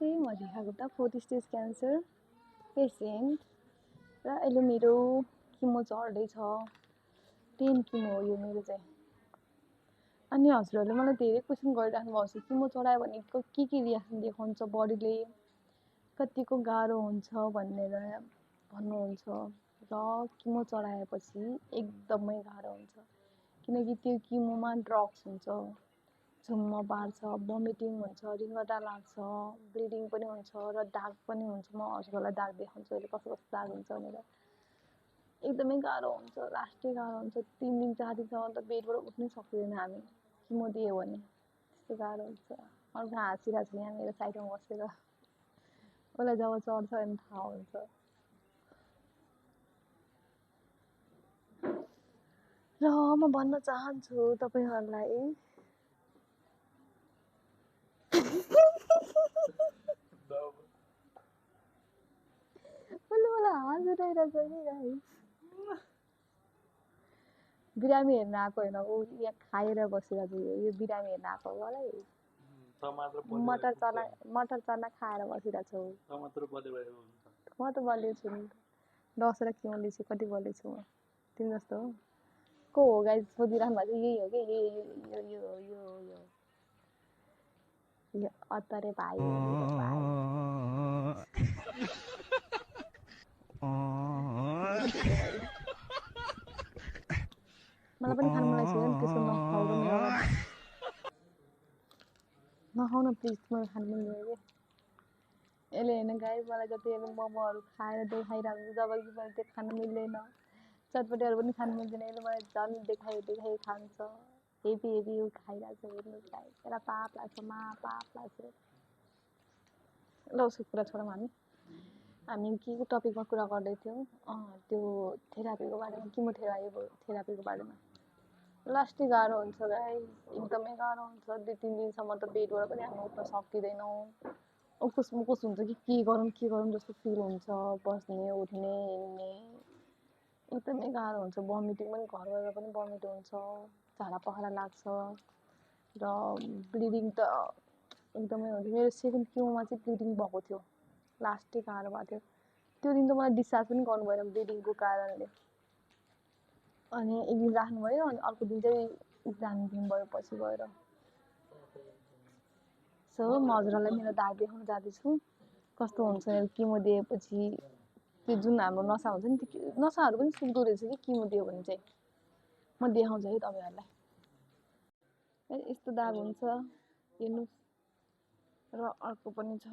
चाहिँ म Rekha Gupta 4th stage cancer patient र अहिले मेरो किमो चढ्दैछ 10 किमो हो यो मेरो चाहिँ। अनि हजुरहरूले मलाई धेरै क्वेसन गरिराख्नु भएको छ किमो चढायो भने के रियाक्सन देखाउँछ बडीले कतिको गाह्रो हुन्छ भनेर भन्नुहुन्छ र किमो चढाएपछि एकदमै गाह्रो हुन्छ किनकि त्यो किमोमा ड्रग्स हुन्छ झुम्म पार्छ भमिटिङ हुन्छ रिङ्गटा लाग्छ ब्लिडिङ पनि हुन्छ र दाग पनि हुन्छ। म हजुरहरूलाई दाग देखाउँछु अहिले कस्तो कस्तो दाग हुन्छ भनेर एकदमै गाह्रो हुन्छ लास्टै गाह्रो हुन्छ 3 दिन 4 दिनसम्म त बेडबाट उठ्नै सक्दैन हामी किमो दियो भने त्यस्तो गाह्रो हुन्छ। अर्को हाँसिरहेको छ यहाँ मेरो साइडमा बसेर उसलाई जब चढ्छ भने थाहा हुन्छ। र म भन्न चाहन्छु तपाईहरुलाई उसले मलाई हाँसिरहेको छ कि गाइस बिरामी हेर्न आएको होइन ऊ यहाँ खाएर बसिरहेको छ यो बिरामी हेर्न आएको होला है मटर चना खाएर बसिरहेको छु म त बलियो छु नि दसेर किमो लिएछु कति बलियो छु म तिमी जस्तो हो को हो गाइस सोधिरहनु भएको यही हो कि यो अतरे भाइ मलाई पनि खानु मन लाग्छ नि त्यसो नखाऊ र मेरो नखाऊ न प्लिज मलाई खानु मन लाग्यो कि यसले होइन गाइस मलाई जति मोमोहरू खाएर देखाइरहेको जब कि मैले त्यो खानु मिल्दैन चटपटेहरू पनि खानु मिल्दैन यसले मलाई झन् देखाइ खान्छ हेभी खाइरहेको छ हेर्नु गाइस यसलाई पाप लाग्छ पाप लाग्छ ल उसको कुरा छोडौँ हामी के टपिकमा कुरा गर्दै थियौँ त्यो थेरापीको बारेमा किमोथेरापीको बारेमा लास्टै गाह्रो हुन्छ गाइस एकदमै गाह्रो हुन्छ 2-3 दिनसम्म त बेडबाट पनि हामी उठ्न सक्दैनौँ उकुस मुकुस हुन्छ कि के गरौँ जस्तो फिल हुन्छ बस्ने उठ्ने हिँड्ने एकदमै गाह्रो हुन्छ भमिटिङ पनि घर गएर पनि भमिट हुन्छ झाडा पखाला लाग्छ र ब्लिडिङ त एकदमै हुन्छ मेरो सेकेन्ड किमोमा चाहिँ ब्लिडिङ भएको थियो लास्टै गाह्रो भएको थियो त्यो दिन त मलाई डिस्चार्ज पनि गर्नु भएन ब्लिडिङको कारणले अनि एक दिन राख्नुभयो अनि अर्को दिन चाहिँ जानु दिनुभयो पछि गएर सो म हजुरहरूलाई मेरो दाग देखाउन जाँदैछु कस्तो हुन्छ किमो दिएपछि त्यो जुन हाम्रो नसा हुन्छ नि त्यो नसाहरू पनि सुक्दो रहेछ कि किमो दियो भने चाहिँ म देखाउँछु है तपाईहरुलाई यस्तो दाग हुन्छ हेर्नुस् र अर्को पनि छ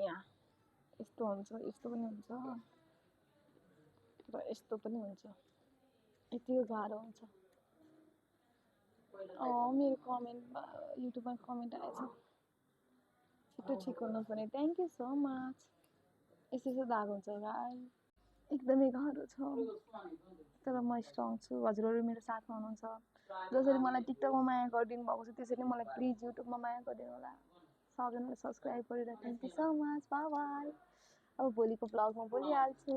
यहाँ यस्तो हुन्छ यस्तो पनि हुन्छ र यस्तो पनि हुन्छ यतिको गाह्रो हुन्छ मेरो कमेन्टमा युट्युबमा कमेन्ट आएछ छिटो ठिक हुनुहोस् भने थ्याङ्क यू सो मच यस्तो दाग हुन्छ गाइस एकदमै गाह्रो छ तर म स्ट्रङ छु हजुरहरू मेरो साथमा हुनुहुन्छ जसरी मलाई टिकटकमा माया गरिदिनु भएको छ त्यसरी नै मलाई प्लिज युट्युबमा माया गरिदिनु होला सबैजनाले सब्स्क्राइब गरेर thank you so much bye bye अब भोलिको ब्लगमा बोलिहाल्छु